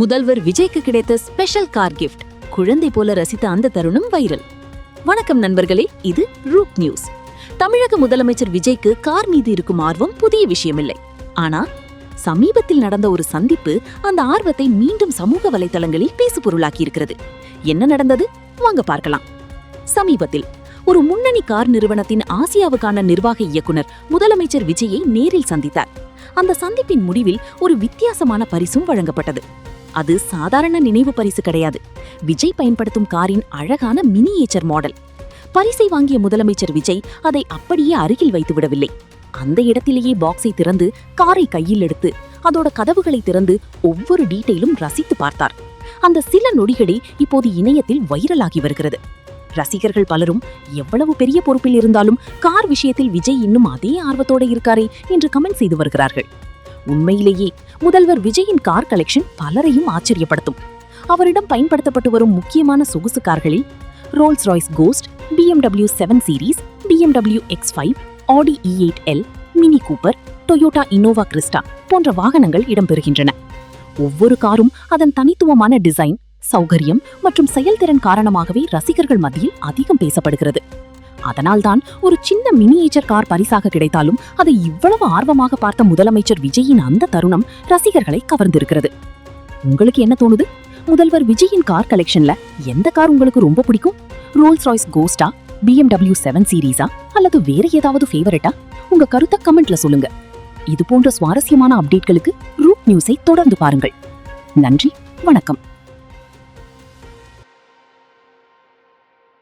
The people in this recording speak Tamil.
முதல்வர் விஜய்க்கு கிடைத்த ஸ்பெஷல் கார் கிஃப்ட். குழந்தை போல ரசித்த அந்த தருணம் வைரல். வணக்கம் நண்பர்களே, இது ரூட் நியூஸ். தமிழக முதலமைச்சர் விஜய்க்கு கார் மீது இருக்கும் ஆர்வம் புதிய விஷயமில்லை. ஆனா சமீபத்தில் நடந்த ஒரு சந்திப்பு அந்த ஆர்வத்தை மீண்டும் சமூக வலைதளங்களில் பேசுபொருளாக்கி இருக்கிறது. என்ன நடந்தது வாங்க பார்க்கலாம். சமீபத்தில் ஒரு முன்னணி கார் நிறுவனத்தின் ஆசியாவுக்கான நிர்வாக இயக்குனர் முதலமைச்சர் விஜயை நேரில் சந்தித்தார். அந்த சந்திப்பின் முடிவில் ஒரு வித்தியாசமான பரிசும் வழங்கப்பட்டது. அது சாதாரண நினைவு பரிசு கிடையாது. விஜய் பயன்படுத்தும் காரின் அழகான மினியேச்சர் மாடல். பரிசை வாங்கிய முதலமைச்சர் விஜய் அதை அப்படியே அருகில் வைத்து விடவில்லை. அந்த இடத்திலேயே பாக்ஸை திறந்து காரை கையில் எடுத்து அதோட கதவுகளை திறந்து ஒவ்வொரு டீட்டெயிலும் ரசித்து பார்த்தார். அந்த சில நொடிகளே இப்போது இணையத்தில் வைரலாகி வருகிறது. ரசிகர்கள் பலரும் எவ்வளவு பெரிய பொறுப்பில் இருந்தாலும் கார் விஷயத்தில் விஜய் இன்னும் அதே ஆர்வத்தோடு இருக்காரே என்று கமெண்ட் செய்து வருகிறார்கள். உண்மையிலேயே முதல்வர் விஜயின் கார் கலெக்ஷன் பலரையும் ஆச்சரியப்படுத்தும். அவரிடம் பயன்படுத்தப்பட்டு வரும் முக்கியமான சொகுசு கார்களில் Rolls Royce cost, BMW 7 series, BMW X5, ஆடி E8L, mini Cooper, Toyota Innova Crysta போன்ற வாகனங்கள் இடம்பெறுகின்றன. ஒவ்வொரு காரும் அதன் தனித்துவமான டிசைன், சௌகரியம் மற்றும் செயல்திறன் காரணமாகவே ரசிகர்கள் மத்தியில் அதிகம் பேசப்படுகிறது. அதனால்தான் ஒரு சின்ன மினியேச்சர் கார் பரிசாக கிடைத்தாலும் அதை இவ்வளவு ஆர்வமாக பார்த்த முதலமைச்சர் விஜயின் அந்த தருணம் ரசிகர்களை கவர்ந்திருக்கிறது. உங்களுக்கு என்ன தோணுது? முதல்வர் விஜயின் கார் கலெக்ஷன்ல எந்த கார் உங்களுக்கு ரொம்ப பிடிக்கும்? ரோல்ஸ் ராய்ஸ் கோஸ்டா, BMW 7 சீரீஸா அல்லது வேற ஏதாவது ஃபேவரட்டா? உங்க கருத்தை கமெண்ட்ல சொல்லுங்க. இது போன்ற சுவாரஸ்யமான அப்டேட்களுக்கு ரூட் நியூஸை தொடர்ந்து பாருங்கள். நன்றி, வணக்கம்.